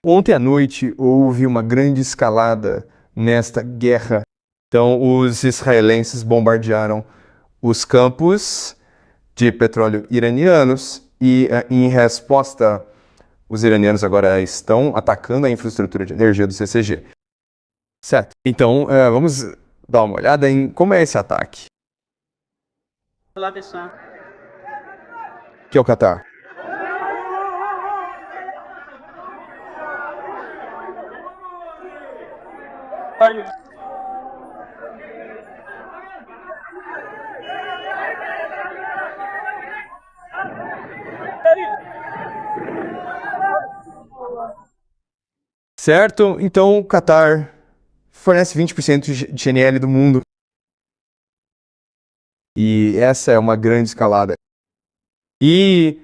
Ontem à noite houve uma grande escalada nesta guerra. Então, os israelenses bombardearam os campos de petróleo iranianos e, em resposta, os iranianos agora estão atacando a infraestrutura de energia do CCG. Certo. Então, vamos dar uma olhada em como é esse ataque. Olá, pessoal. Que é o Catar. Certo? Então, o Catar fornece 20% de GNL do mundo. E essa é uma grande escalada. E,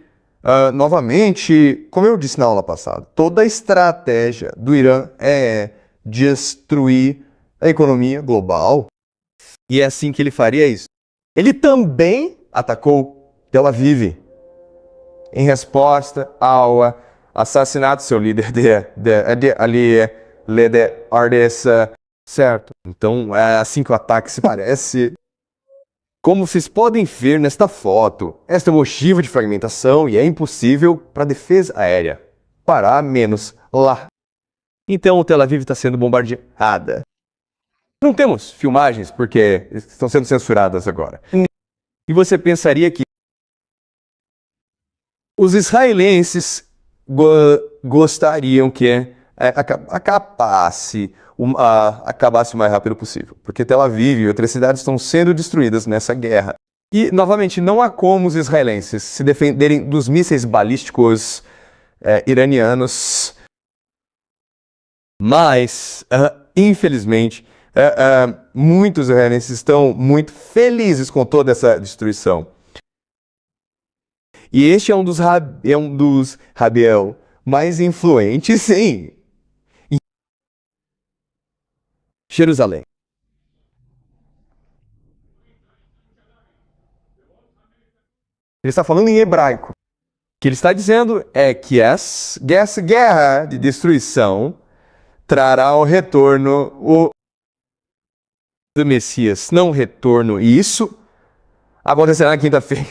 novamente, como eu disse na aula passada, toda a estratégia do Irã é destruir a economia global. E é assim que ele faria isso. Ele também atacou Tel Aviv em resposta ao assassinato do seu líder Ali Ardes, certo? Então é assim que o ataque se parece. Como vocês podem ver nesta foto, esta é uma ogiva de fragmentação e é impossível para a defesa aérea parar menos lá. Então o Tel Aviv está sendo bombardeada. Não temos filmagens porque estão sendo censuradas agora. E você pensaria que os israelenses gostariam que acabasse o mais rápido possível, porque Tel Aviv e outras cidades estão sendo destruídas nessa guerra. E, novamente, não há como os israelenses se defenderem dos mísseis balísticos iranianos, mas, infelizmente, muitos israelenses estão muito felizes com toda essa destruição. E este é um dos Rabiel mais influentes, sim. Em Jerusalém. Ele está falando em hebraico. O que ele está dizendo é que essa guerra de destruição trará o retorno do Messias. Não retorno. E isso acontecerá na quinta-feira.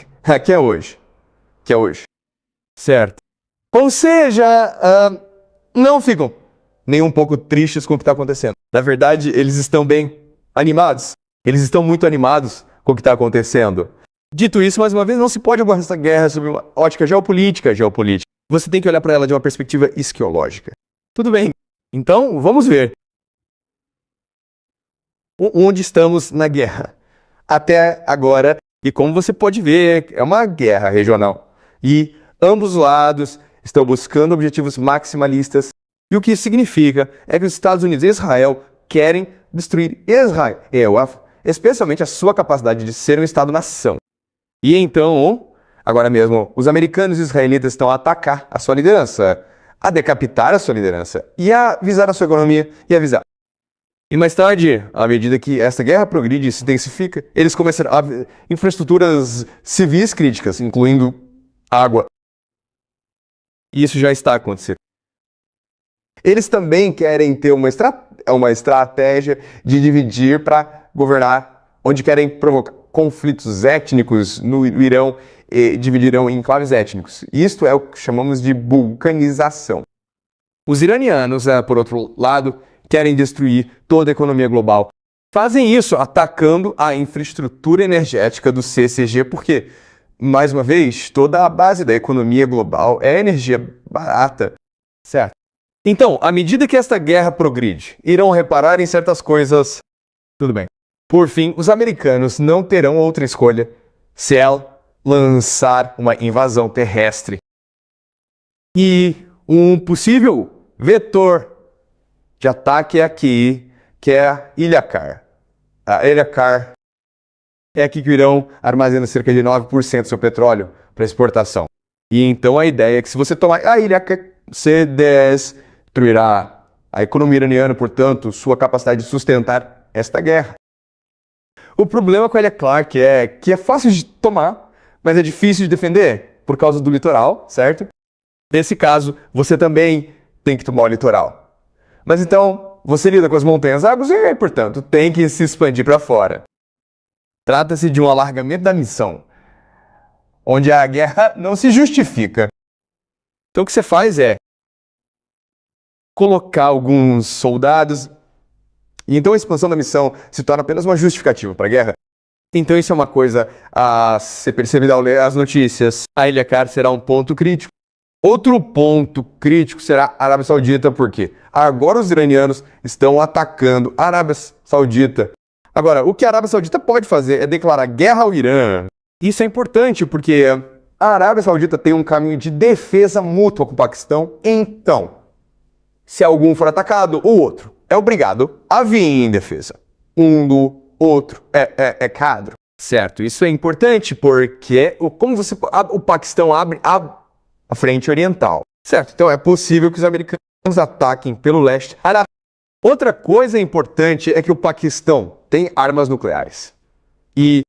Que é hoje. Que é hoje. Certo. Ou seja, não ficam nem um pouco tristes com o que está acontecendo. Na verdade, eles estão bem animados. Eles estão muito animados com o que está acontecendo. Dito isso, mais uma vez, não se pode abordar essa guerra sob uma ótica geopolítica. Você tem que olhar para ela de uma perspectiva esquiológica. Tudo bem. Então, vamos ver. Onde estamos na guerra? Até agora, e como você pode ver, é uma guerra regional. E ambos os lados estão buscando objetivos maximalistas. E o que isso significa é que os Estados Unidos e Israel querem destruir Israel, especialmente a sua capacidade de ser um Estado-nação. E então, agora mesmo, os americanos e os israelitas estão a atacar a sua liderança, a decapitar a sua liderança, e a visar a sua economia e avisar. E mais tarde, à medida que essa guerra progride e se intensifica, eles começarão a infraestruturas civis críticas, incluindo água. E isso já está acontecendo. Eles também querem ter uma estratégia de dividir para governar, onde querem provocar conflitos étnicos no Irão e dividirão em enclaves étnicos. Isto é o que chamamos de balcanização. Os iranianos, por outro lado, querem destruir toda a economia global. Fazem isso atacando a infraestrutura energética do CCG, porque, mais uma vez, toda a base da economia global é energia barata, certo? Então, à medida que esta guerra progride, irão reparar em certas coisas. Tudo bem. Por fim, os americanos não terão outra escolha se ela lançar uma invasão terrestre. E um possível vetor de ataque é aqui, que é a Ilha Car. A Ilha Car é aqui que o Irã armazena cerca de 9% do seu petróleo para exportação. E então a ideia é que se você tomar a Ilha Car, você destruirá a economia iraniana, portanto, sua capacidade de sustentar esta guerra. O problema com a Ilha Clark é que é fácil de tomar, mas é difícil de defender por causa do litoral, certo? Nesse caso, você também tem que tomar o litoral. Mas então, você lida com as montanhas águas e, portanto, tem que se expandir para fora. Trata-se de um alargamento da missão, onde a guerra não se justifica. Então o que você faz é colocar alguns soldados, e então a expansão da missão se torna apenas uma justificativa para a guerra. Então isso é uma coisa a ser percebida ao ler as notícias. A Ilha Car será um ponto crítico. Outro ponto crítico será a Arábia Saudita, porque agora os iranianos estão atacando a Arábia Saudita. Agora, o que a Arábia Saudita pode fazer é declarar guerra ao Irã. Isso é importante porque a Arábia Saudita tem um caminho de defesa mútua com o Paquistão. Então, se algum for atacado, o outro é obrigado a vir em defesa. Um do outro é cadro. Certo, isso é importante porque o Paquistão abre a frente oriental. Certo, então é possível que os americanos ataquem pelo leste. Outra coisa importante é que o Paquistão tem armas nucleares. E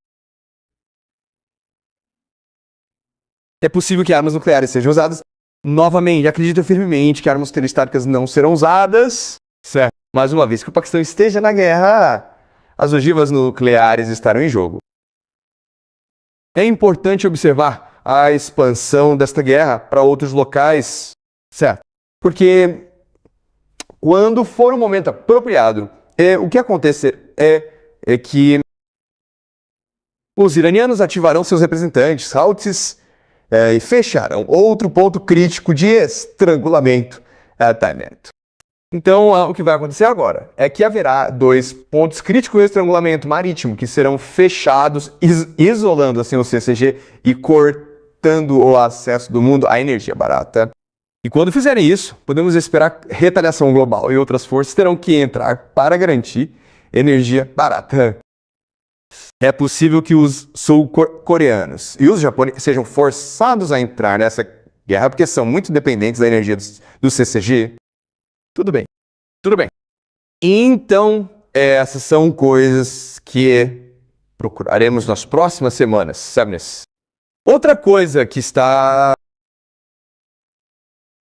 é possível que armas nucleares sejam usadas. Novamente, acredito firmemente que armas terroristas não serão usadas. Certo. Mas uma vez que o Paquistão esteja na guerra, as ogivas nucleares estarão em jogo. É importante observar a expansão desta guerra para outros locais. Certo. Porque quando for o momento apropriado, o que acontecer é que os iranianos ativarão seus representantes, Houthis, e fecharão outro ponto crítico de estrangulamento da net. Então, o que vai acontecer agora é que haverá 2 pontos críticos de estrangulamento marítimo que serão fechados, isolando assim o CCG e cortando o acesso do mundo à energia barata. E quando fizerem isso, podemos esperar retaliação global e outras forças terão que entrar para garantir energia barata. É possível que os sul-coreanos e os japoneses sejam forçados a entrar nessa guerra porque são muito dependentes da energia do CCG. Tudo bem, tudo bem. Então, essas são coisas que procuraremos nas próximas semanas, sabe? Outra coisa que está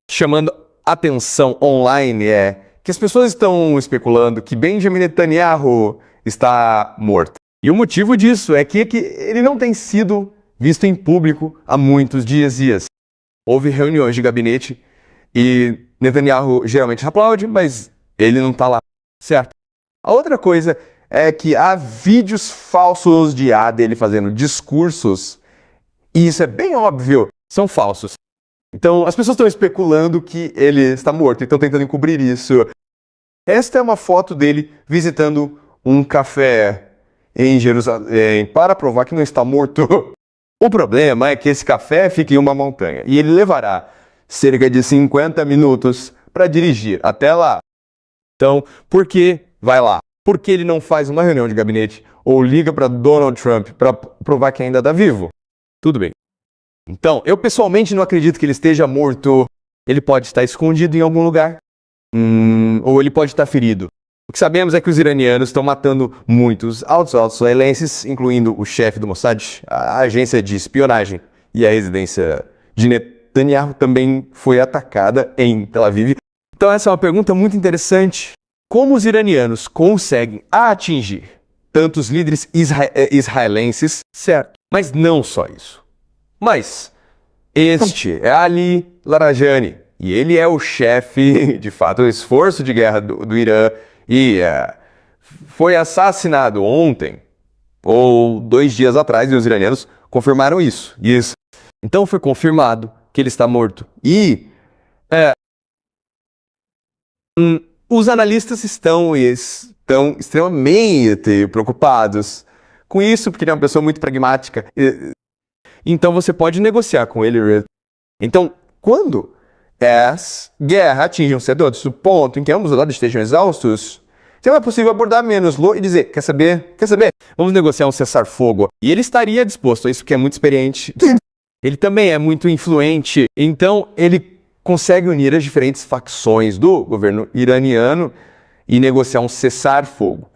chamando atenção online é que as pessoas estão especulando que Benjamin Netanyahu está morto. E o motivo disso é que ele não tem sido visto em público há muitos dias. Houve reuniões de gabinete e Netanyahu geralmente aplaude, mas ele não está lá, certo? A outra coisa é que há vídeos falsos de dele fazendo discursos, e isso é bem óbvio, são falsos. Então as pessoas estão especulando que ele está morto e estão tentando encobrir isso. Esta é uma foto dele visitando um café em Jerusalém para provar que não está morto. O problema é que esse café fica em uma montanha e ele levará cerca de 50 minutos para dirigir até lá. Então, por que vai lá? Por que ele não faz uma reunião de gabinete ou liga para Donald Trump para provar que ainda está vivo? Tudo bem. Então, eu pessoalmente não acredito que ele esteja morto. Ele pode estar escondido em algum lugar. Ou ele pode estar ferido. O que sabemos é que os iranianos estão matando muitos altos israelenses, incluindo o chefe do Mossad, a agência de espionagem, e a residência de Netanyahu também foi atacada em Tel Aviv. Então essa é uma pergunta muito interessante. Como os iranianos conseguem atingir tantos líderes israelenses, certo? Mas não só isso. Mas este é Ali Larijani, e ele é o chefe, de fato, do esforço de guerra do Irã, e foi assassinado ontem, ou 2 dias atrás, e os iranianos confirmaram isso. Então foi confirmado que ele está morto. E os analistas estão extremamente preocupados com isso, porque ele é uma pessoa muito pragmática. Então você pode negociar com ele. Então, quando essa guerra atinge um certo ponto em que ambos os lados estejam exaustos, então é possível abordar menos-lo e dizer, quer saber? Vamos negociar um cessar-fogo. E ele estaria disposto a isso, porque é muito experiente. Ele também é muito influente, então ele consegue unir as diferentes facções do governo iraniano e negociar um cessar-fogo.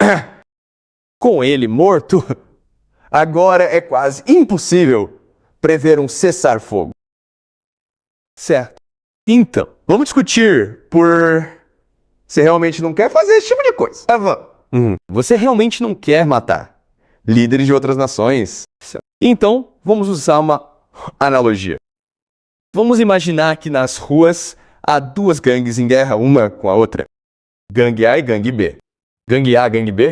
Com ele morto, agora é quase impossível prever um cessar-fogo. Certo. Então, vamos discutir por... Você realmente não quer fazer esse tipo de coisa. Você realmente não quer matar líderes de outras nações. Então, vamos usar uma analogia. Vamos imaginar que nas ruas há duas gangues em guerra, uma com a outra. Gangue A e gangue B. Gangue A, gangue B.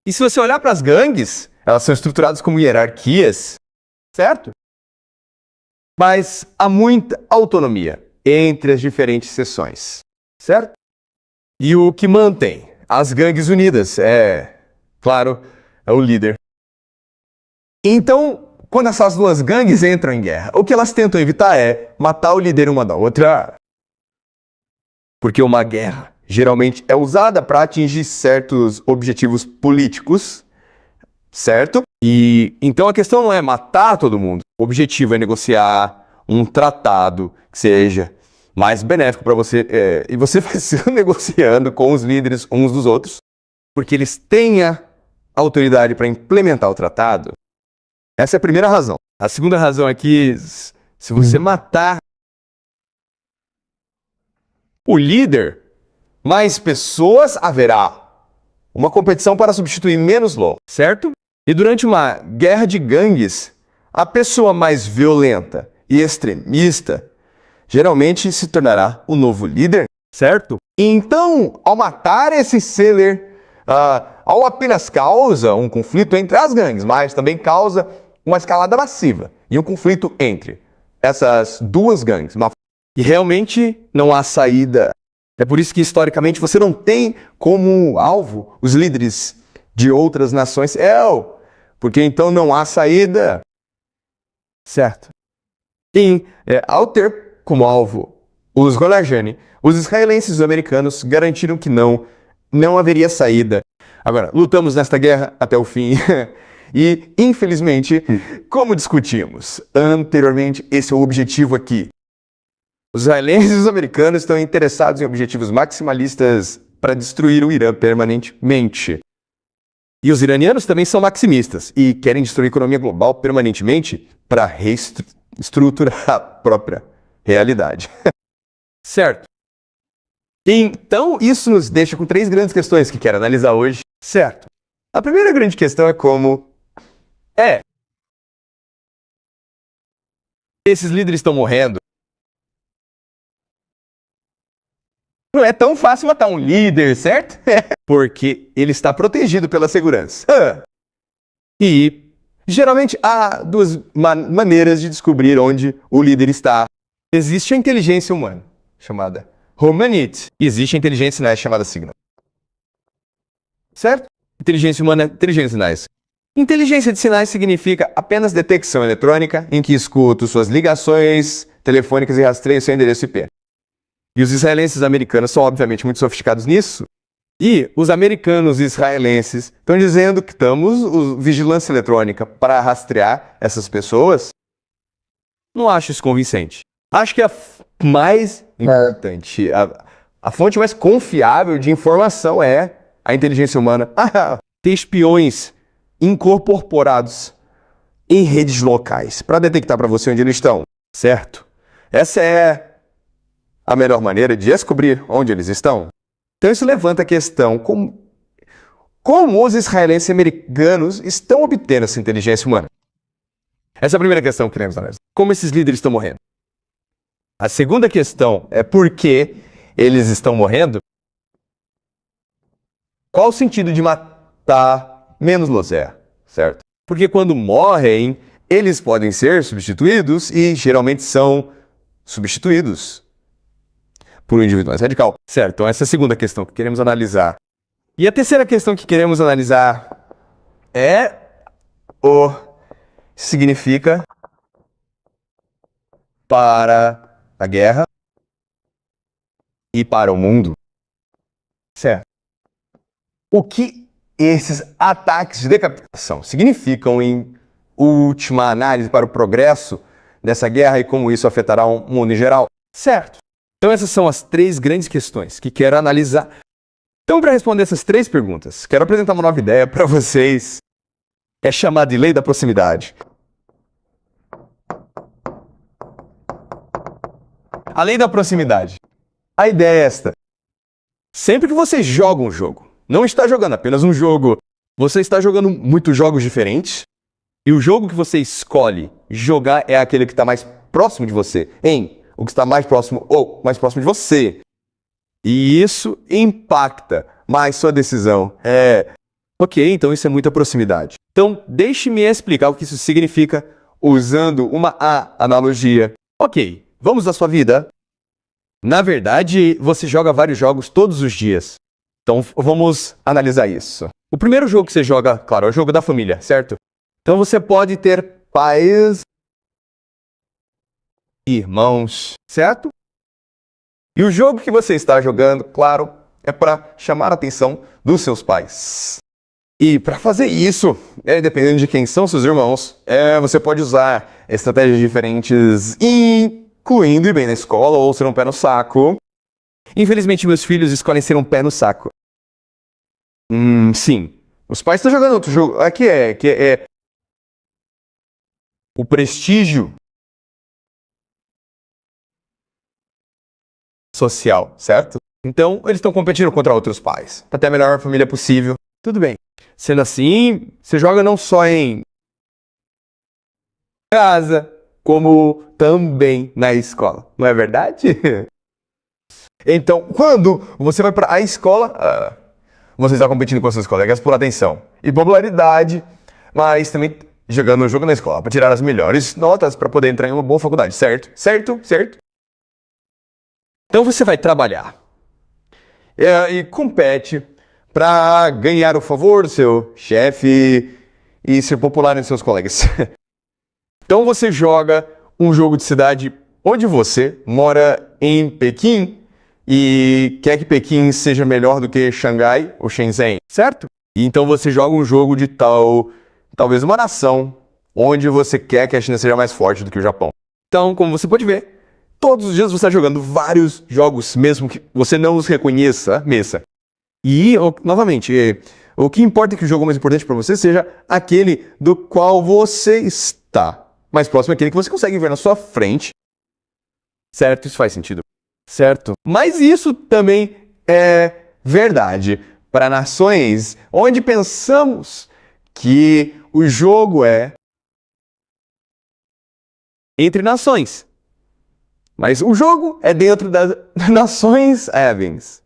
E se você olhar para as gangues, elas são estruturadas como hierarquias, certo? Mas há muita autonomia entre as diferentes seções, certo? E o que mantém as gangues unidas claro, é o líder. Então, quando essas duas gangues entram em guerra, o que elas tentam evitar é matar o líder uma da outra. Porque uma guerra geralmente é usada para atingir certos objetivos políticos, certo? E então a questão não é matar todo mundo. O objetivo é negociar um tratado que seja mais benéfico para você. E você vai se negociando com os líderes uns dos outros, porque eles têm a autoridade para implementar o tratado. Essa é a primeira razão. A segunda razão é que se você matar o líder, mais pessoas haverá. Uma competição para substituir menos LOL, certo? E durante uma guerra de gangues, a pessoa mais violenta e extremista geralmente se tornará o novo líder, certo? Então, ao matar esse seller, ao apenas causa um conflito entre as gangues, mas também causa uma escalada massiva e um conflito entre essas duas gangues. E realmente não há saída. É por isso que, historicamente, você não tem como alvo os líderes de outras nações. Porque então não há saída. Certo. E, ao ter como alvo os Golajani, os israelenses e os americanos garantiram que não haveria saída. Agora, lutamos nesta guerra até o fim. E, infelizmente, como discutimos anteriormente, esse é o objetivo aqui. Os israelenses e os americanos estão interessados em objetivos maximalistas para destruir o Irã permanentemente. E os iranianos também são maximistas e querem destruir a economia global permanentemente para reestruturar a própria realidade. Certo. Então, isso nos deixa com três grandes questões que quero analisar hoje. Certo. A primeira grande questão é como esses líderes estão morrendo. Não é tão fácil matar um líder, certo? Porque ele está protegido pela segurança. E, geralmente, há duas maneiras de descobrir onde o líder está. Existe a inteligência humana, chamada Humanity. E existe a inteligência sinais, chamada Signal. Certo? Inteligência humana, inteligência de sinais. Inteligência de sinais significa apenas detecção eletrônica, em que escuto suas ligações telefônicas e rastreio seu endereço IP. E os israelenses e americanos são, obviamente, muito sofisticados nisso. E os americanos e israelenses estão dizendo que estamos vigilância eletrônica para rastrear essas pessoas. Não acho isso convincente. Acho que a mais importante, a fonte mais confiável de informação é a inteligência humana. Ter espiões incorporados em redes locais para detectar para você onde eles estão. Certo? Essa é a melhor maneira de descobrir onde eles estão. Então isso levanta a questão como os israelenses e americanos estão obtendo essa inteligência humana. Essa é a primeira questão que queremos analisar. Como esses líderes estão morrendo? A segunda questão é por que eles estão morrendo? Qual o sentido de matar menos Lozé, certo? Porque quando morrem, eles podem ser substituídos e geralmente são substituídos por um indivíduo mais radical. Certo, então essa é a segunda questão que queremos analisar. E a terceira questão que queremos analisar é o que significa para a guerra e para o mundo. Certo. O que esses ataques de decapitação significam em última análise para o progresso dessa guerra e como isso afetará o mundo em geral? Certo. Então essas são as três grandes questões que quero analisar. Então, para responder essas três perguntas, quero apresentar uma nova ideia para vocês. É chamada de lei da proximidade. além da proximidade. A ideia é esta. Sempre que você joga um jogo, não está jogando apenas um jogo, você está jogando muitos jogos diferentes, e o jogo que você escolhe jogar é aquele que está mais próximo de você, o que está mais próximo ou mais próximo de você. E isso impacta mais sua decisão. Ok, então isso é muita proximidade. Então, deixe-me explicar o que isso significa usando uma analogia. Ok, vamos à sua vida. Na verdade, você joga vários jogos todos os dias. Então, vamos analisar isso. O primeiro jogo que você joga, claro, é o jogo da família, certo? Então, você pode ter pais, irmãos, certo? E o jogo que você está jogando, claro, é para chamar a atenção dos seus pais. E para fazer isso, dependendo de quem são seus irmãos, você pode usar estratégias diferentes, incluindo ir bem na escola ou ser um pé no saco. Infelizmente, meus filhos escolhem ser um pé no saco. Sim. Os pais estão jogando outro jogo. Aqui é o prestígio social, certo? Então, eles estão competindo contra outros pais, para ter a melhor família possível. Tudo bem. Sendo assim, você joga não só em casa, como também na escola. Não é verdade? Então, quando você vai para a escola, você está competindo com seus colegas por atenção e popularidade, mas também jogando o jogo na escola para tirar as melhores notas para poder entrar em uma boa faculdade, certo? Certo? Certo? Então você vai trabalhar e compete para ganhar o favor do seu chefe e ser popular entre seus colegas. Então você joga um jogo de cidade onde você mora em Pequim e quer que Pequim seja melhor do que Xangai ou Shenzhen, certo? E então você joga um jogo de talvez uma nação onde você quer que a China seja mais forte do que o Japão. Então, como você pode ver, todos os dias você está jogando vários jogos, mesmo que você não os reconheça, E, novamente, o que importa é que o jogo mais importante para você seja aquele do qual você está mais próximo, aquele que você consegue ver na sua frente. Certo? Isso faz sentido. Certo? Mas isso também é verdade para nações onde pensamos que o jogo é entre nações. Mas o jogo é dentro das nações Evans.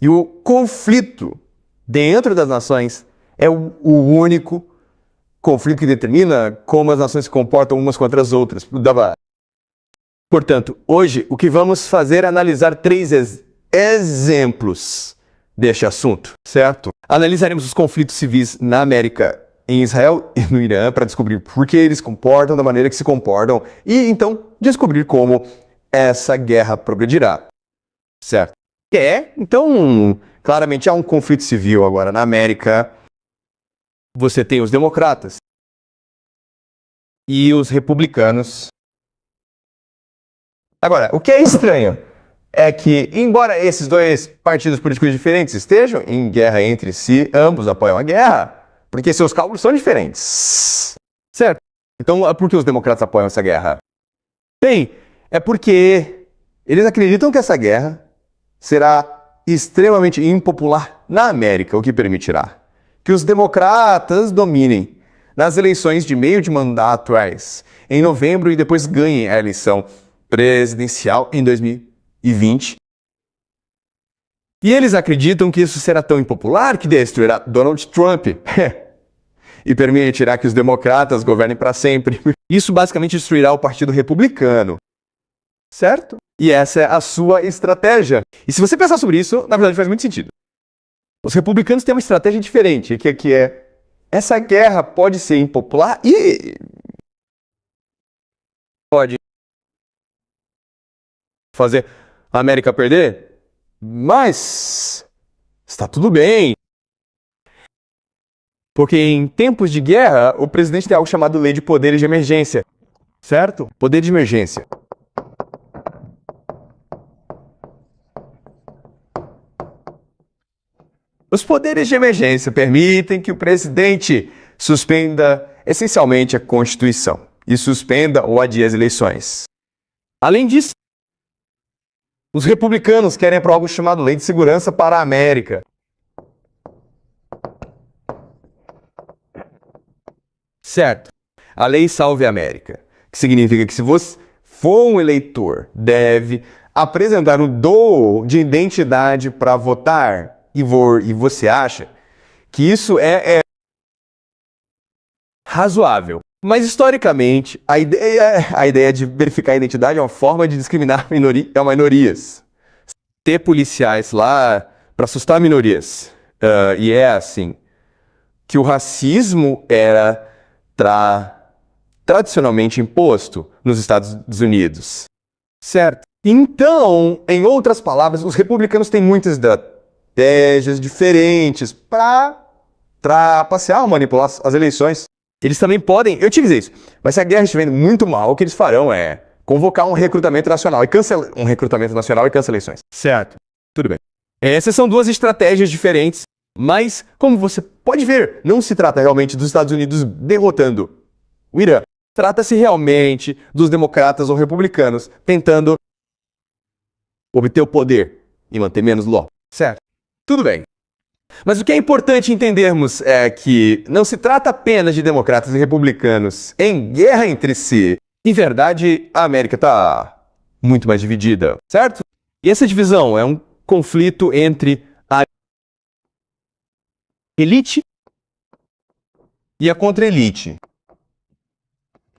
E o conflito dentro das nações é o único conflito que determina como as nações se comportam umas contra as outras. Portanto, hoje o que vamos fazer é analisar 3 exemplos deste assunto, certo? Analisaremos os conflitos civis na América, em Israel e no Irã, para descobrir por que eles se comportam da maneira que se comportam e então descobrir como essa guerra progredirá, certo? Então, claramente há um conflito civil agora na América. Você tem os democratas e os republicanos. Agora, o que é estranho é que, embora esses dois partidos políticos diferentes estejam em guerra entre si, ambos apoiam a guerra, porque seus cálculos são diferentes. Certo? Então, por que os democratas apoiam essa guerra? Bem, é porque eles acreditam que essa guerra será extremamente impopular na América, o que permitirá que os democratas dominem nas eleições de meio de mandato em novembro e depois ganhem a eleição presidencial em 2020. E eles acreditam que isso será tão impopular que destruirá Donald Trump e permitirá que os democratas governem para sempre. Isso basicamente destruirá o Partido Republicano. Certo? E essa é a sua estratégia. E se você pensar sobre isso, na verdade faz muito sentido. Os republicanos têm uma estratégia diferente, que é essa guerra pode ser impopular e pode fazer a América perder, mas está tudo bem. Porque em tempos de guerra, o presidente tem algo chamado Lei de Poderes de Emergência. Certo? Poder de emergência. Os poderes de emergência permitem que o presidente suspenda essencialmente a Constituição e suspenda ou adie as eleições. Além disso, Os republicanos querem aprovar algo chamado Lei de Segurança para a América. Certo. A Lei Salve a América, que significa que se você for um eleitor, deve apresentar um dom de identidade para votar e você acha que isso é razoável. Mas, historicamente, a ideia de verificar a identidade é uma forma de discriminar minorias. Ter policiais lá para assustar minorias. E é assim que o racismo era tradicionalmente imposto nos Estados Unidos. Certo? Então, em outras palavras, os republicanos têm muitas estratégias diferentes para trapacear ou manipular as eleições. Eles também podem, eu utilizei isso, mas se a guerra estiver indo muito mal, o que eles farão é convocar um recrutamento nacional e cancelar eleições. Certo. Tudo bem. Essas são duas estratégias diferentes, mas, como você pode ver, não se trata realmente dos Estados Unidos derrotando o Irã. Trata-se realmente dos democratas ou republicanos tentando obter o poder e manter menos ló. Certo. Tudo bem. Mas o que é importante entendermos é que não se trata apenas de democratas e republicanos em guerra entre si. Em verdade, a América está muito mais dividida, certo? E essa divisão é um conflito entre a elite e a contra-elite.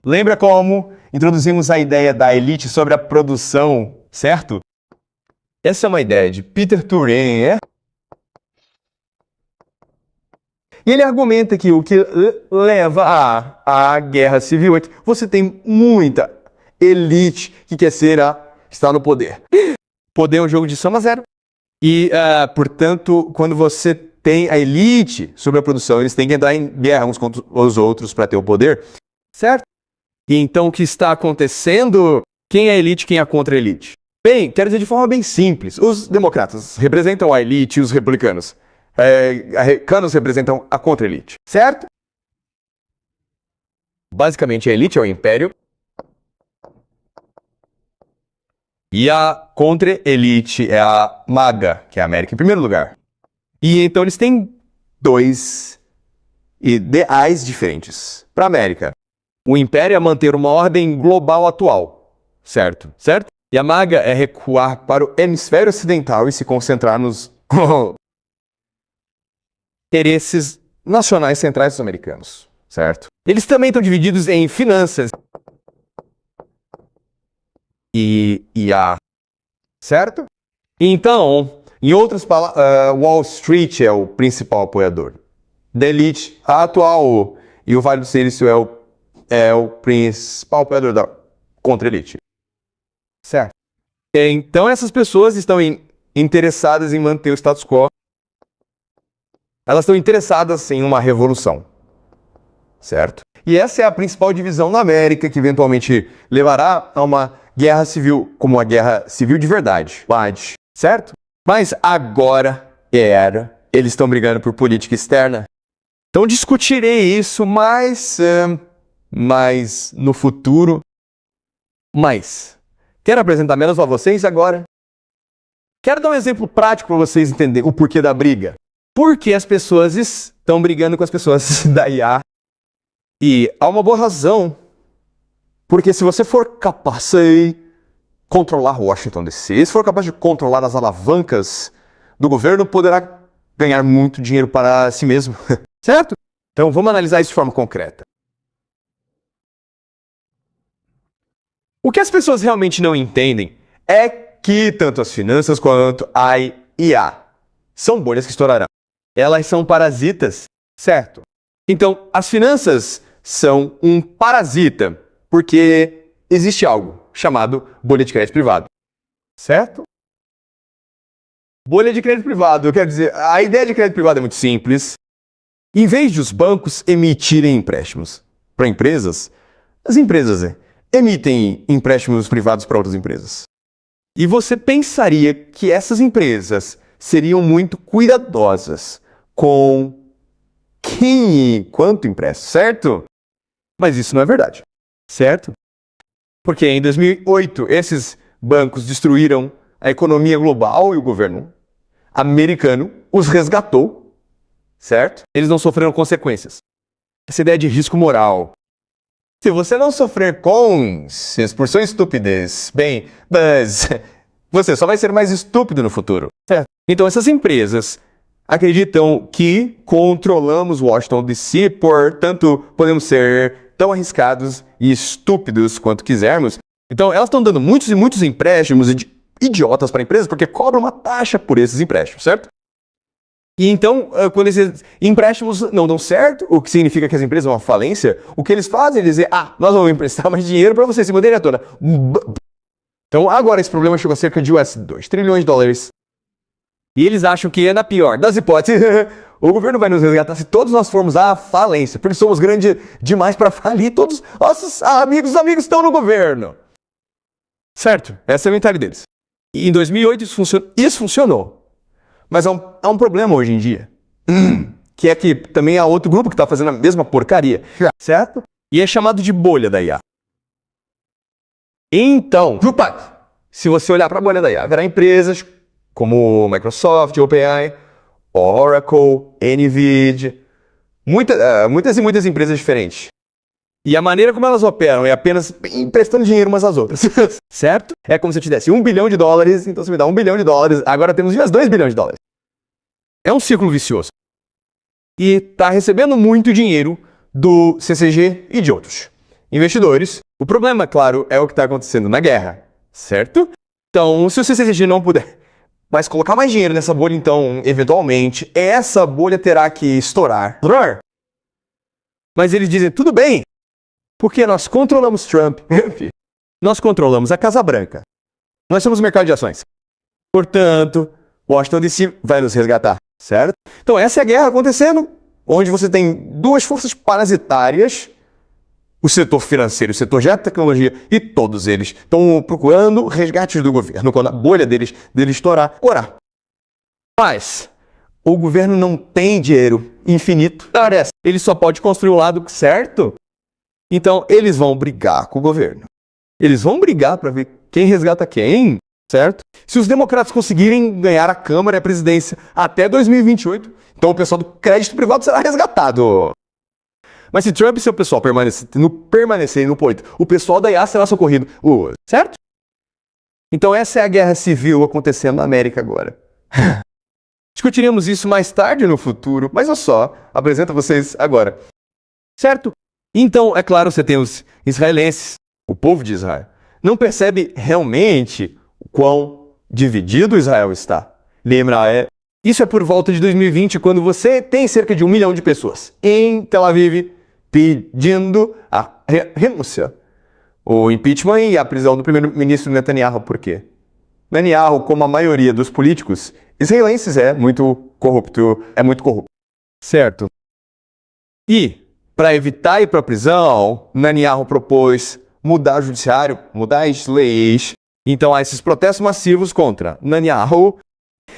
Lembra como introduzimos a ideia da elite sobre a produção, certo? Essa é uma ideia de Peter Turing, E ele argumenta que o que leva à guerra civil é que você tem muita elite que quer estar no poder. Poder é um jogo de soma zero. E, portanto, quando você tem a elite sobre a produção, eles têm que entrar em guerra uns contra os outros para ter o poder. Certo? E então o que está acontecendo? Quem é a elite, quem é a contra-elite? Bem, quero dizer de forma bem simples. Os democratas representam a elite e os republicanos. Republicanos representam a contra-elite, certo? Basicamente, a elite é o império e a contra-elite é a MAGA, que é a América em primeiro lugar. E então eles têm dois ideais diferentes para a América. O império é manter uma ordem global atual, certo? Certo? E a MAGA é recuar para o hemisfério ocidental e se concentrar nos interesses nacionais centrais dos americanos, certo? Eles também estão divididos em finanças e certo? Então, em outras palavras, Wall Street é o principal apoiador da elite. A atual e o Vale do Silício é o principal apoiador da contra-elite, certo? Então, essas pessoas estão interessadas em manter o status quo. Elas estão interessadas em uma revolução, certo? E essa é a principal divisão na América, que eventualmente levará a uma guerra civil, como uma guerra civil de verdade, certo? Mas agora eles estão brigando por política externa. Então discutirei isso mais no futuro. Mas quero apresentar menos a vocês agora. Quero dar um exemplo prático para vocês entenderem o porquê da briga. Porque as pessoas estão brigando com as pessoas da IA. E há uma boa razão. Porque se você for capaz de controlar Washington DC, se for capaz de controlar as alavancas do governo, poderá ganhar muito dinheiro para si mesmo. Certo? Então vamos analisar isso de forma concreta. O que as pessoas realmente não entendem é que tanto as finanças quanto a IA são bolhas que estourarão. Elas são parasitas, certo? Então, as finanças são um parasita, porque existe algo chamado bolha de crédito privado, certo? Bolha de crédito privado, quer dizer, a ideia de crédito privado é muito simples. Em vez de os bancos emitirem empréstimos para empresas, as empresas emitem empréstimos privados para outras empresas. E você pensaria que essas empresas seriam muito cuidadosas com quem e quanto empresta, certo? Mas isso não é verdade, certo? Porque em 2008, esses bancos destruíram a economia global e o governo americano os resgatou, certo? Eles não sofreram consequências. Essa ideia de risco moral. Se você não sofrer cons por sua estupidez, bem, mas você só vai ser mais estúpido no futuro. Certo? Então essas empresas acreditam que controlamos Washington DC, portanto podemos ser tão arriscados e estúpidos quanto quisermos. Então elas estão dando muitos e muitos empréstimos idiotas para empresas porque cobram uma taxa por esses empréstimos, certo? E então, quando esses empréstimos não dão certo, o que significa que as empresas vão à falência, o que eles fazem é dizer, nós vamos emprestar mais dinheiro para vocês se manterem à tona. Então agora esse problema chegou a cerca de $2 trilhões. E eles acham que, na pior das hipóteses, o governo vai nos resgatar se todos nós formos à falência, porque somos grandes demais para falir, todos nossos amigos estão no governo. Certo? Essa é a mentalidade deles. E em 2008 isso funcionou. Mas há um problema hoje em dia. Que é que também há outro grupo que está fazendo a mesma porcaria. Certo? E é chamado de bolha da IA. Então, se você olhar para a bolha da IA, haverá empresas como Microsoft, OpenAI, Oracle, NVIDIA, muitas empresas diferentes. E a maneira como elas operam é apenas emprestando dinheiro umas às outras. Certo? É como se eu te desse $1 bilhão, então você me dá $1 bilhão, agora temos $2 bilhões. É um círculo vicioso. E está recebendo muito dinheiro do CCG e de outros investidores. O problema, claro, é o que está acontecendo na guerra. Certo? Então, se o CCG não puder mais colocar mais dinheiro nessa bolha, então, eventualmente, essa bolha terá que estourar. Mas eles dizem, tudo bem, porque nós controlamos Trump, nós controlamos a Casa Branca, nós somos o mercado de ações. Portanto, Washington DC vai nos resgatar, certo? Então essa é a guerra acontecendo, onde você tem duas forças parasitárias, o setor financeiro, o setor de tecnologia, e todos eles estão procurando resgates do governo, quando a bolha deles estourar. Ora, mas o governo não tem dinheiro infinito, ele só pode construir o lado certo. Então, eles vão brigar com o governo. Eles vão brigar para ver quem resgata quem, certo? Se os democratas conseguirem ganhar a Câmara e a presidência até 2028, então o pessoal do crédito privado será resgatado. Mas se Trump e seu pessoal permanecerem no poder, o pessoal da IA será socorrido. Certo? Então essa é a guerra civil acontecendo na América agora. Discutiremos isso mais tarde no futuro, mas eu só apresento a vocês agora. Certo? Então, é claro, você tem os israelenses, o povo de Israel, não percebe realmente o quão dividido Israel está. Lembra, isso é por volta de 2020, quando você tem cerca de 1 milhão de pessoas em Tel Aviv pedindo a renúncia, o impeachment e a prisão do primeiro-ministro Netanyahu. Por quê? Netanyahu, como a maioria dos políticos israelenses, é muito corrupto. Certo? E para evitar ir para a prisão, Netanyahu propôs mudar o judiciário, mudar as leis. Então há esses protestos massivos contra Netanyahu.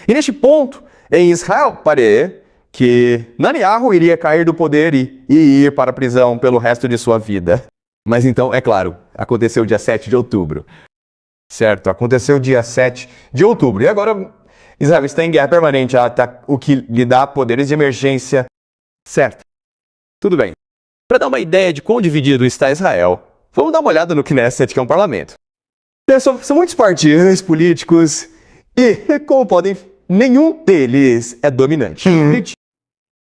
E neste ponto, em Israel, parece que Netanyahu iria cair do poder e ir para a prisão pelo resto de sua vida. Mas então, é claro, aconteceu dia 7 de outubro. Certo, aconteceu dia 7 de outubro. E agora Israel está em guerra permanente, o que lhe dá poderes de emergência. Certo. Tudo bem. Para dar uma ideia de quão dividido está Israel, vamos dar uma olhada no Knesset, que é um parlamento. São muitos partidos políticos e, como podem, nenhum deles é dominante.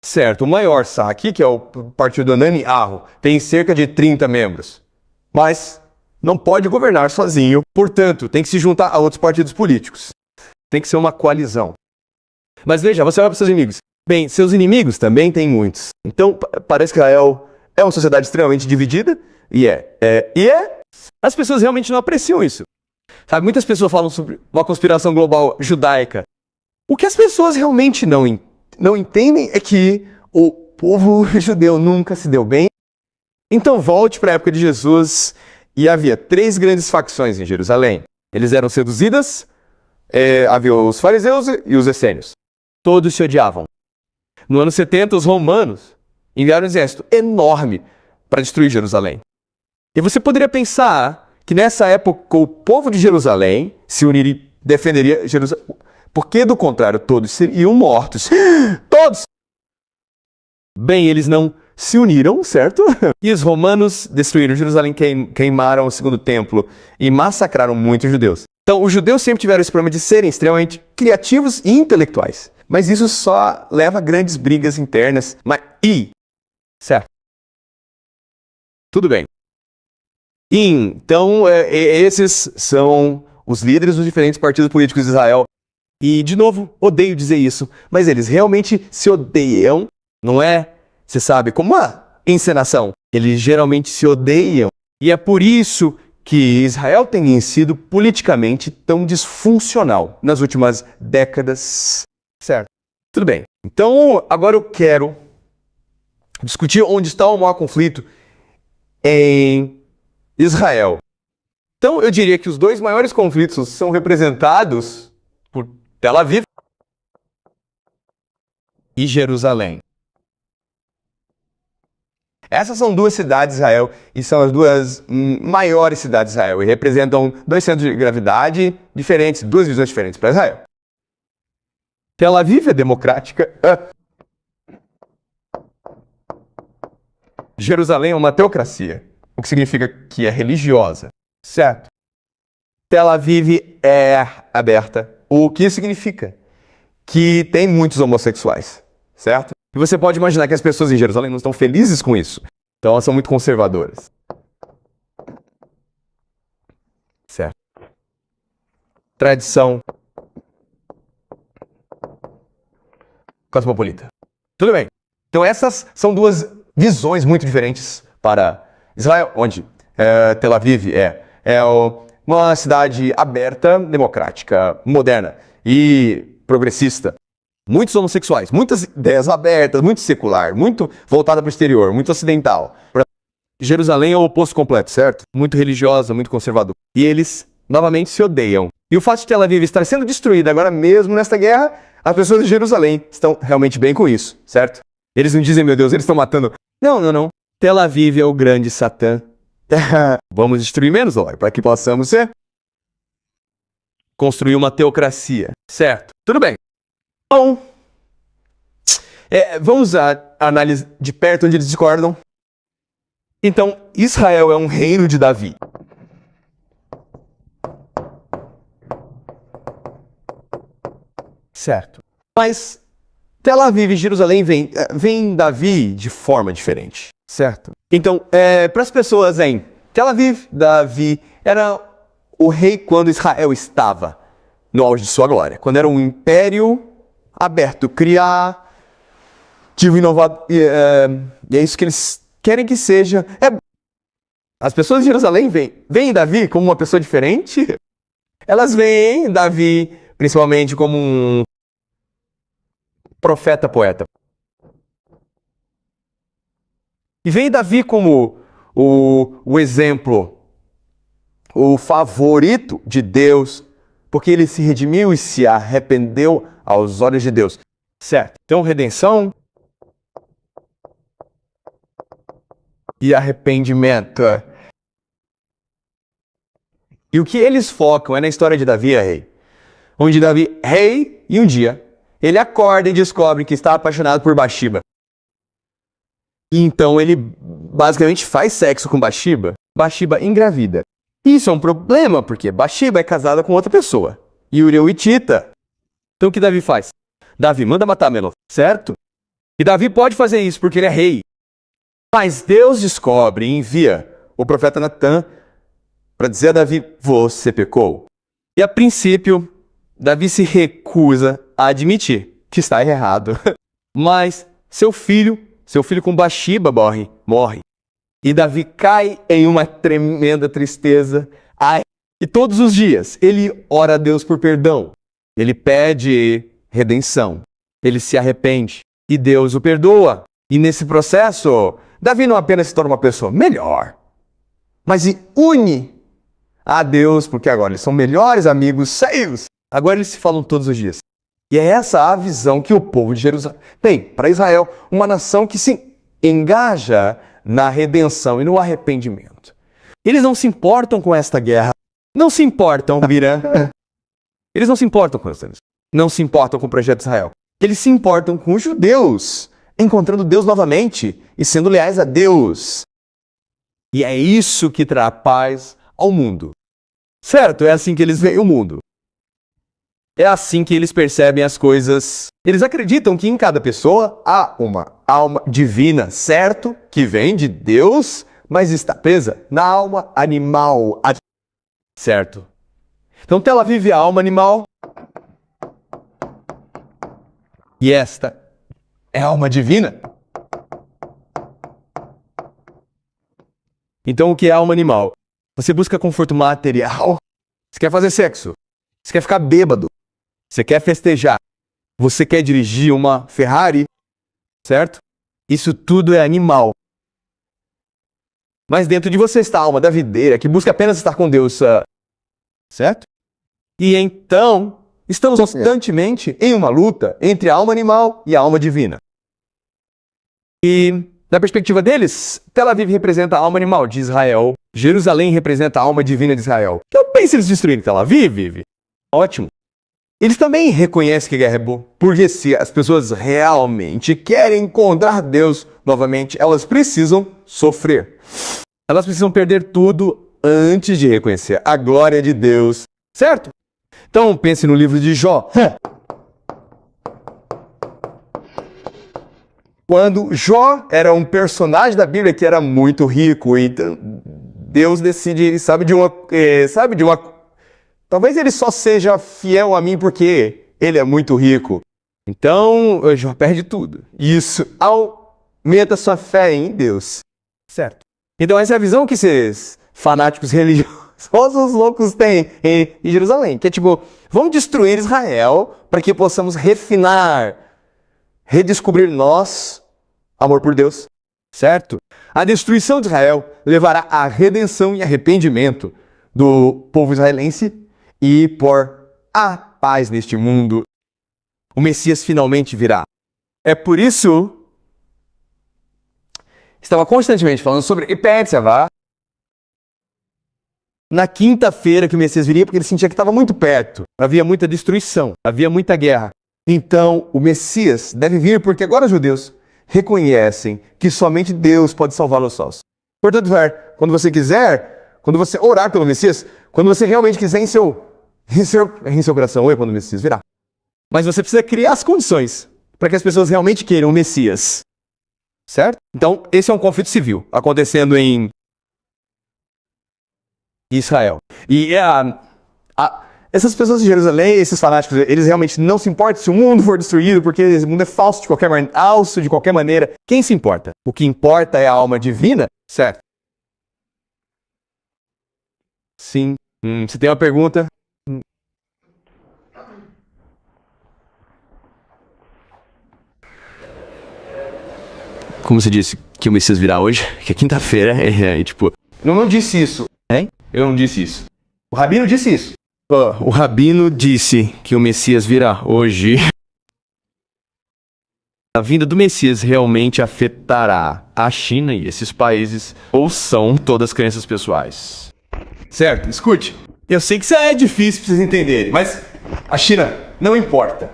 Certo, o maior aqui, que é o partido do Netanyahu, tem cerca de 30 membros. Mas não pode governar sozinho, portanto, tem que se juntar a outros partidos políticos. Tem que ser uma coalizão. Mas veja, você olha para os seus inimigos. Bem, seus inimigos também têm muitos. Então, parece que Israel é uma sociedade extremamente dividida, e as pessoas realmente não apreciam isso. Sabe, muitas pessoas falam sobre uma conspiração global judaica. O que as pessoas realmente não entendem é que o povo judeu nunca se deu bem. Então volte para a época de Jesus e havia 3 grandes facções em Jerusalém. Eles eram seduzidas, havia os fariseus e os essênios. Todos se odiavam. No ano 70, os romanos enviaram um exército enorme para destruir Jerusalém. E você poderia pensar que nessa época o povo de Jerusalém se uniria defenderia Jerusalém. Porque, do contrário, todos seriam mortos. Todos! Bem, eles não se uniram, certo? E os romanos destruíram Jerusalém, queimaram o segundo templo e massacraram muitos judeus. Então, os judeus sempre tiveram esse problema de serem extremamente criativos e intelectuais. Mas isso só leva a grandes brigas internas. Certo. Tudo bem. Então, esses são os líderes dos diferentes partidos políticos de Israel. E, de novo, odeio dizer isso, mas eles realmente se odeiam, não é? Você sabe, como uma encenação. Eles geralmente se odeiam. E é por isso que Israel tem sido politicamente tão disfuncional nas últimas décadas. Certo. Tudo bem. Então, agora eu quero discutir onde está o maior conflito em Israel. Então, eu diria que os dois maiores conflitos são representados por Tel Aviv e Jerusalém. Essas são duas cidades de Israel e são as duas maiores cidades de Israel e representam dois centros de gravidade diferentes, duas visões diferentes para Israel. Tel Aviv é democrática. Jerusalém é uma teocracia, o que significa que é religiosa, certo? Tel Aviv é aberta, o que significa que tem muitos homossexuais, certo? E você pode imaginar que as pessoas em Jerusalém não estão felizes com isso. Então elas são muito conservadoras. Certo. Tradição cosmopolita. Tudo bem. Então essas são duas visões muito diferentes para Israel, onde Tel Aviv uma cidade aberta, democrática, moderna e progressista. Muitos homossexuais, muitas ideias abertas, muito secular, muito voltada para o exterior, muito ocidental. Jerusalém é o oposto completo, certo? Muito religiosa, muito conservadora. E eles, novamente, se odeiam. E o fato de Tel Aviv estar sendo destruída agora mesmo nesta guerra, as pessoas de Jerusalém estão realmente bem com isso, certo? Eles não dizem, meu Deus, eles estão matando. Não. Tel Aviv é o grande Satã. Vamos destruir menos, para que possamos construir uma teocracia, certo? Tudo bem. Bom, vamos à análise de perto onde eles discordam. Então, Israel é um reino de Davi. Certo. Mas Tel Aviv e Jerusalém vem Davi de forma diferente. Certo. Então, para as pessoas em Tel Aviv, Davi era o rei quando Israel estava no auge de sua glória. Quando era um império aberto, criativo, inovador. E é isso que eles querem que seja. As pessoas de Jerusalém veem Davi como uma pessoa diferente. Elas veem Davi principalmente como um profeta, poeta. E veem Davi como o exemplo, o favorito de Deus, porque ele se redimiu e se arrependeu aos olhos de Deus. Certo. Então, redenção e arrependimento. E o que eles focam é na história de Davi, rei. Onde Davi, rei, e um dia, ele acorda e descobre que está apaixonado por Bathsheba. E então ele basicamente faz sexo com Bathsheba. Bathsheba engravida. Isso é um problema, porque Bathsheba é casada com outra pessoa. E Urias o Hitita. Então o que Davi faz? Davi manda matar Melot, certo? E Davi pode fazer isso porque ele é rei. Mas Deus descobre e envia o profeta Natã para dizer a Davi, você pecou. E a princípio, Davi se recusa a admitir que está errado. Mas seu filho com Bathsheba morre. E Davi cai em uma tremenda tristeza. E todos os dias ele ora a Deus por perdão. Ele pede redenção. Ele se arrepende. E Deus o perdoa. E nesse processo, Davi não apenas se torna uma pessoa melhor, mas se une a Deus, porque agora eles são melhores amigos seios. Agora eles se falam todos os dias. E é essa a visão que o povo de Jerusalém tem para Israel, uma nação que se engaja na redenção e no arrependimento. Eles não se importam com esta guerra. Não se importam, Eles não se importam com os sionistas. Não se importam com o projeto de Israel. Eles se importam com os judeus, encontrando Deus novamente e sendo leais a Deus. E é isso que trará paz ao mundo. Certo? É assim que eles veem o mundo. É assim que eles percebem as coisas. Eles acreditam que em cada pessoa há uma alma divina, certo? Que vem de Deus, mas está presa na alma animal. Certo? Então Tel Aviv é a alma animal. E esta é a alma divina. Então o que é alma animal? Você busca conforto material. Você quer fazer sexo. Você quer ficar bêbado. Você quer festejar. Você quer dirigir uma Ferrari. Certo? Isso tudo é animal. Mas dentro de você está a alma da videira, que busca apenas estar com Deus. Certo? E então, estamos constantemente em uma luta entre a alma animal e a alma divina. E, da perspectiva deles, Tel Aviv representa a alma animal de Israel. Jerusalém representa a alma divina de Israel. Então, pense eles destruírem Tel Aviv. Ótimo. Eles também reconhecem que a guerra é boa. Porque se as pessoas realmente querem encontrar Deus novamente, elas precisam sofrer. Elas precisam perder tudo antes de reconhecer a glória de Deus. Certo? Então, pense no livro de Jó. Quando Jó era um personagem da Bíblia que era muito rico, então Deus decide, talvez ele só seja fiel a mim porque ele é muito rico. Então, Jó perde tudo. Isso aumenta sua fé em Deus. Certo? Então, essa é a visão que esses fanáticos religiosos, os loucos têm em Jerusalém. Que é tipo, vamos destruir Israel para que possamos refinar, redescobrir amor por Deus. Certo? A destruição de Israel levará à redenção e arrependimento do povo israelense e por a paz neste mundo. O Messias finalmente virá. É por isso, estava constantemente falando sobre Ipetsavá, na quinta-feira que o Messias viria, porque ele sentia que estava muito perto. Havia muita destruição, havia muita guerra. Então, o Messias deve vir porque agora os judeus reconhecem que somente Deus pode salvar os salvos. Portanto, quando você orar pelo Messias, quando você realmente quiser em seu coração, quando o Messias virá. Mas você precisa criar as condições para que as pessoas realmente queiram o Messias. Certo? Então, esse é um conflito civil acontecendo em Israel. E essas pessoas de Jerusalém, esses fanáticos, eles realmente não se importam se o mundo for destruído, porque esse mundo é falso de qualquer maneira. Quem se importa? O que importa é a alma divina, certo? Sim. Você tem uma pergunta? Como você disse que o Messias virá hoje, que é quinta-feira, Eu não disse isso. Hein? Eu não disse isso. O Rabino disse isso. O Rabino disse que o Messias virá hoje. A vinda do Messias realmente afetará a China e esses países, ou são todas crenças pessoais? Certo, escute. Eu sei que isso é difícil para vocês entenderem, mas a China não importa.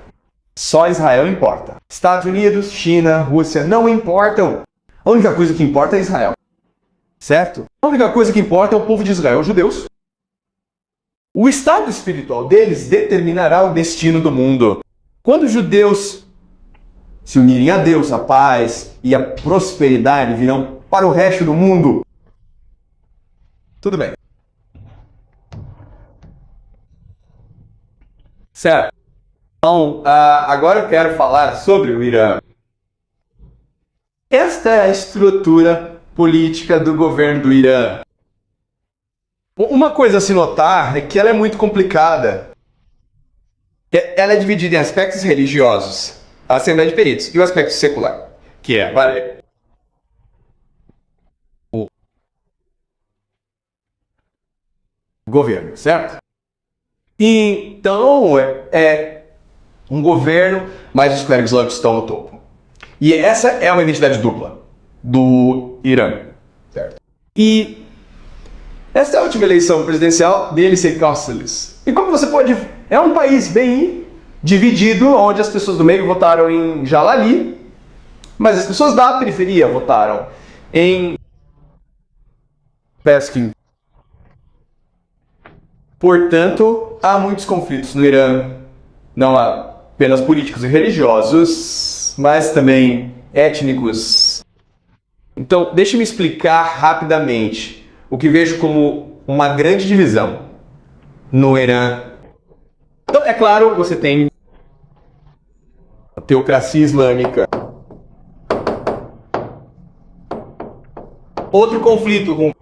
Só Israel importa. Estados Unidos, China, Rússia não importam. A única coisa que importa é Israel. Certo? A única coisa que importa é o povo de Israel, os judeus. O estado espiritual deles determinará o destino do mundo. Quando os judeus se unirem a Deus, a paz e a prosperidade virão para o resto do mundo. Tudo bem. Certo. Então, agora eu quero falar sobre o Irã. Esta é a estrutura política do governo do Irã. Uma coisa a se notar é que ela é muito complicada. Ela é dividida em aspectos religiosos, a Assembleia de Peritos, e o aspecto secular, que é o governo, certo? Então, é um governo, mas os clérigos islâmicos estão no topo. E essa é uma identidade dupla do Irã, certo? E esta é a última eleição presidencial dele ser Cáceres. E como você pode É um país bem dividido, onde as pessoas do meio votaram em Jalali, mas as pessoas da periferia votaram em Peskin. Portanto, há muitos conflitos no Irã, não apenas políticos e religiosos, mas também étnicos. Então, deixe-me explicar rapidamente o que vejo como uma grande divisão no Irã. Então, é claro, você tem a teocracia islâmica. Outro conflito com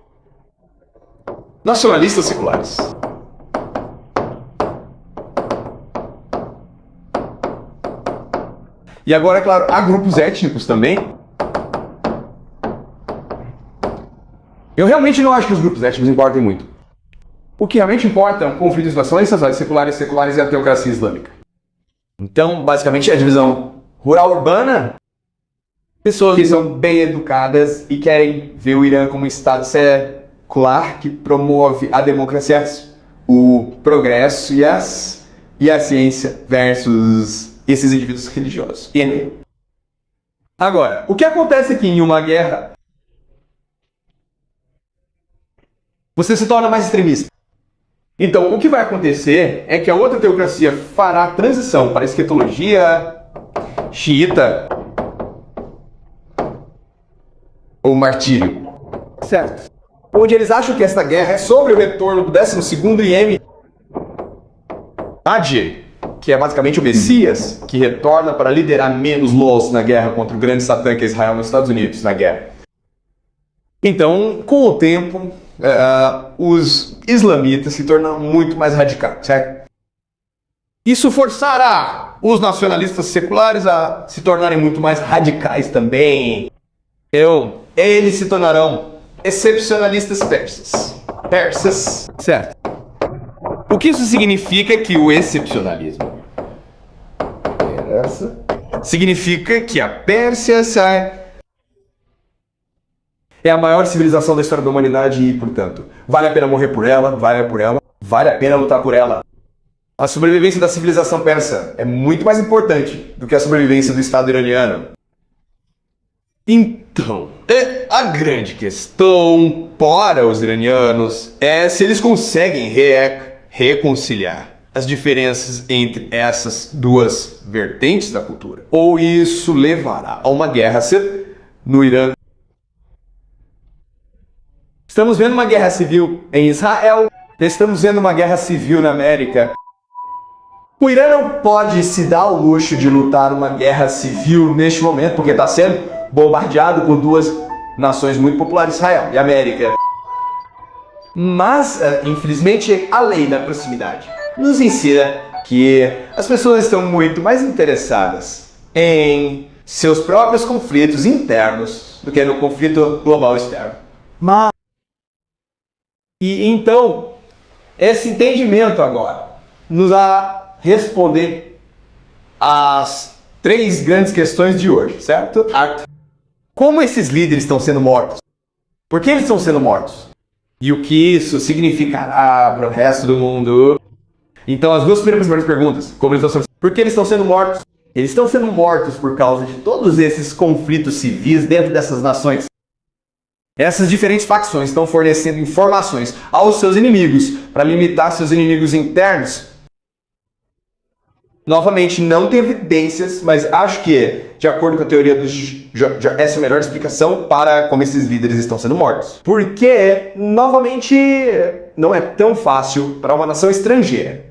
nacionalistas seculares. E agora, é claro, há grupos étnicos também. Eu realmente não acho que os grupos étnicos importem muito. O que realmente importa é um conflito entre nacionalistas seculares e a teocracia islâmica. Então, basicamente, a divisão rural-urbana, pessoas que são bem educadas e querem ver o Irã como um Estado secular que promove a democracia, o progresso e a ciência versus esses indivíduos religiosos. Agora, o que acontece aqui em uma guerra? Você se torna mais extremista. Então, o que vai acontecer é que a outra teocracia fará a transição para a esquetologia xiita ou martírio. Certo. Onde eles acham que esta guerra é sobre o retorno do 12º IM Mahdi, que é basicamente o Messias, que retorna para liderar menos los na guerra contra o grande Satã que é Israel nos Estados Unidos, na guerra. Então, com o tempo, os islamitas se tornam muito mais radicais, certo? Isso forçará os nacionalistas seculares a se tornarem muito mais radicais também. Eles se tornarão excepcionalistas persas. Certo. O que isso significa é que o excepcionalismo significa que a Pérsia é a maior civilização da história da humanidade e, portanto, vale a pena morrer por ela, vale a pena lutar por ela. A sobrevivência da civilização persa é muito mais importante do que a sobrevivência do Estado iraniano. Então, a grande questão para os iranianos é se eles conseguem reconciliar as diferenças entre essas duas vertentes da cultura. Ou isso levará a uma guerra no Irã. Estamos vendo uma guerra civil em Israel, estamos vendo uma guerra civil na América. O Irã não pode se dar ao luxo de lutar uma guerra civil neste momento, porque está sendo bombardeado por duas nações muito populares, Israel e América. Mas, infelizmente, a lei da proximidade nos ensina que as pessoas estão muito mais interessadas em seus próprios conflitos internos do que no conflito global externo. E então, esse entendimento agora nos dá responder às 3 grandes questões de hoje, certo? Como esses líderes estão sendo mortos? Por que eles estão sendo mortos? E o que isso significará para o resto do mundo? Então, as 2 primeiras perguntas. Por que eles estão sendo mortos? Eles estão sendo mortos por causa de todos esses conflitos civis dentro dessas nações. Essas diferentes facções estão fornecendo informações aos seus inimigos para limitar seus inimigos internos. Novamente, não tem evidências, mas acho que, de acordo com a teoria essa é a melhor explicação para como esses líderes estão sendo mortos. Porque, novamente, não é tão fácil para uma nação estrangeira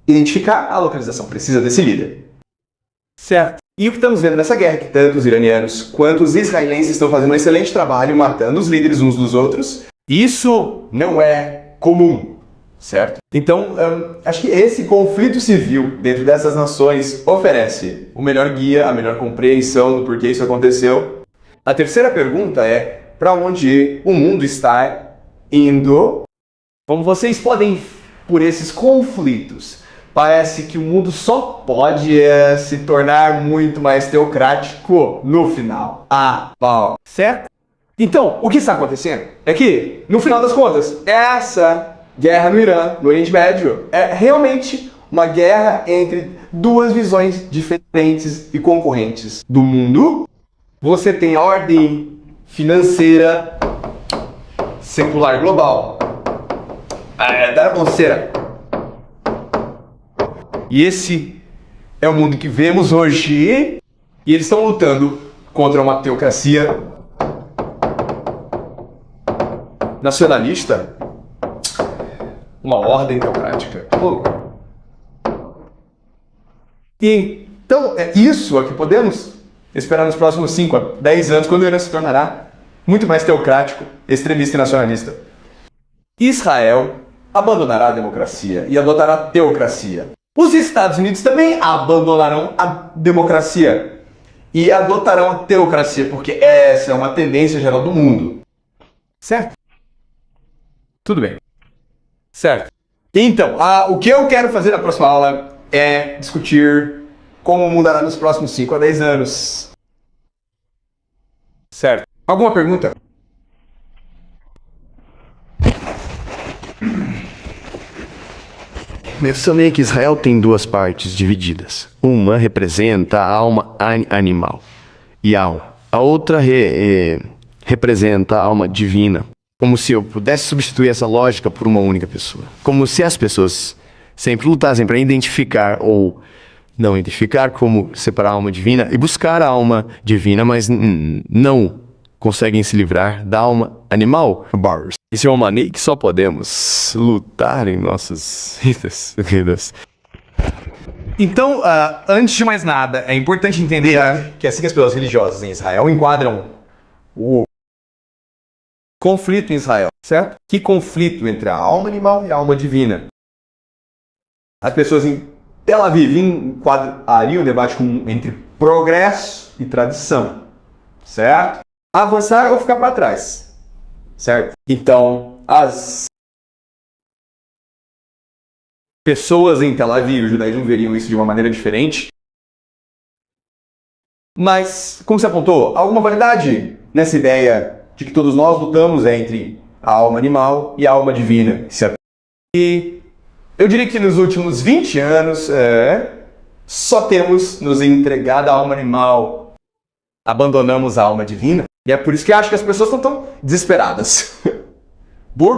identificar a localização precisa desse líder. Certo. E o que estamos vendo nessa guerra é que tanto os iranianos quanto os israelenses estão fazendo um excelente trabalho matando os líderes uns dos outros. Isso não é comum, certo? Então, acho que esse conflito civil dentro dessas nações oferece o melhor guia, a melhor compreensão do porquê isso aconteceu. A terceira pergunta é, para onde o mundo está indo? Como vocês podem ver por esses conflitos, parece que o mundo só pode se tornar muito mais teocrático no final. Certo? Então, o que está acontecendo é que, no final das contas, essa guerra no Irã, no Oriente Médio, é realmente uma guerra entre duas visões diferentes e concorrentes do mundo. Você tem a ordem financeira secular global, da bagunceira. E esse é o mundo que vemos hoje. E eles estão lutando contra uma teocracia nacionalista, uma ordem teocrática. E então é isso que podemos esperar nos próximos 5 a 10 anos, quando ele se tornará muito mais teocrático, extremista e nacionalista. Israel abandonará a democracia e adotará a teocracia. Os Estados Unidos também abandonarão a democracia e adotarão a teocracia, porque essa é uma tendência geral do mundo. Certo? Tudo bem. Certo. Então, o que eu quero fazer na próxima aula é discutir como mudará nos próximos 5 a 10 anos. Certo. Alguma pergunta? Mencionei que Israel tem duas partes divididas. Uma representa a alma animal e a outra representa a alma divina. Como se eu pudesse substituir essa lógica por uma única pessoa. Como se as pessoas sempre lutassem para identificar ou não identificar como separar a alma divina e buscar a alma divina, mas não conseguem se livrar da alma animal. Isso é uma maneira que só podemos lutar em nossas vidas. Então, antes de mais nada, é importante entender que assim que as pessoas religiosas em Israel enquadram o conflito em Israel, certo? Que conflito entre a alma animal e a alma divina? As pessoas em Tel Aviv enquadrariam o debate entre progresso e tradição, certo? Avançar ou ficar para trás, certo? Então, as pessoas em Tel Aviv, o judaísmo, veriam isso de uma maneira diferente. Mas, como você apontou, há alguma validade nessa ideia de que todos nós lutamos entre a alma animal e a alma divina. E eu diria que nos últimos 20 anos só temos nos entregado a alma animal, abandonamos a alma divina. E é por isso que acho que as pessoas estão tão desesperadas por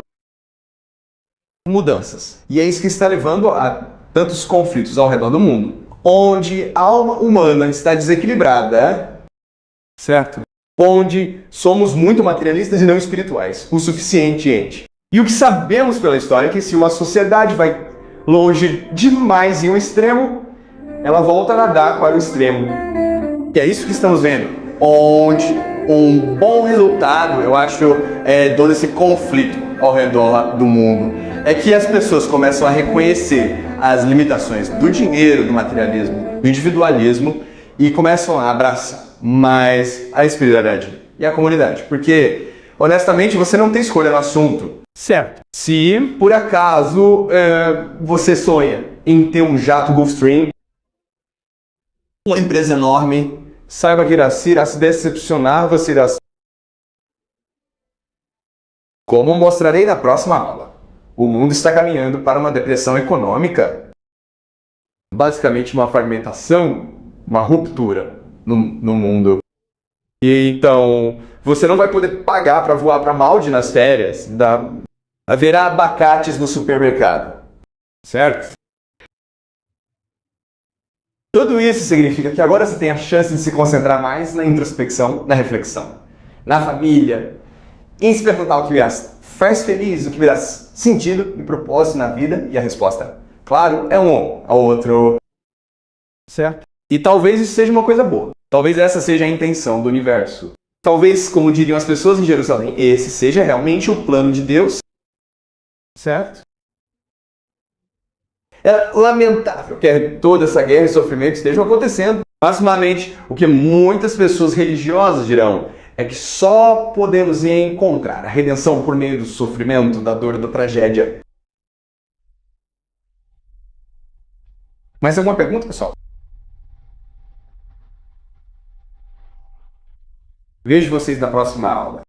mudanças. E é isso que está levando a tantos conflitos ao redor do mundo, onde a alma humana está desequilibrada, certo? Onde somos muito materialistas e não espirituais, o suficiente. E o que sabemos pela história é que se uma sociedade vai longe demais em um extremo, ela volta a nadar para o extremo. E é isso que estamos vendo, onde um bom resultado, eu acho, todo esse conflito ao redor do mundo, é que as pessoas começam a reconhecer as limitações do dinheiro, do materialismo, do individualismo e começam a abraçar mais a espiritualidade e a comunidade. Porque, honestamente, você não tem escolha no assunto. Certo. Se, por acaso, você sonha em ter um jato Gulfstream, uma empresa enorme, saiba que irá se decepcionar, você irá... Como mostrarei na próxima aula, o mundo está caminhando para uma depressão econômica. Basicamente uma fragmentação, uma ruptura no mundo. E então, você não vai poder pagar para voar para Maldi nas férias. Haverá abacates no supermercado. Certo? Tudo isso significa que agora você tem a chance de se concentrar mais na introspecção, na reflexão, na família, em se perguntar o que me faz feliz, o que me dá sentido e propósito na vida, e a resposta, claro, é um ao outro. Certo? E talvez isso seja uma coisa boa. Talvez essa seja a intenção do universo. Talvez, como diriam as pessoas em Jerusalém, esse seja realmente o plano de Deus. Certo? É lamentável que toda essa guerra e sofrimento estejam acontecendo. Basicamente, o que muitas pessoas religiosas dirão é que só podemos encontrar a redenção por meio do sofrimento, da dor, da tragédia. Mais alguma pergunta, pessoal? Vejo vocês na próxima aula.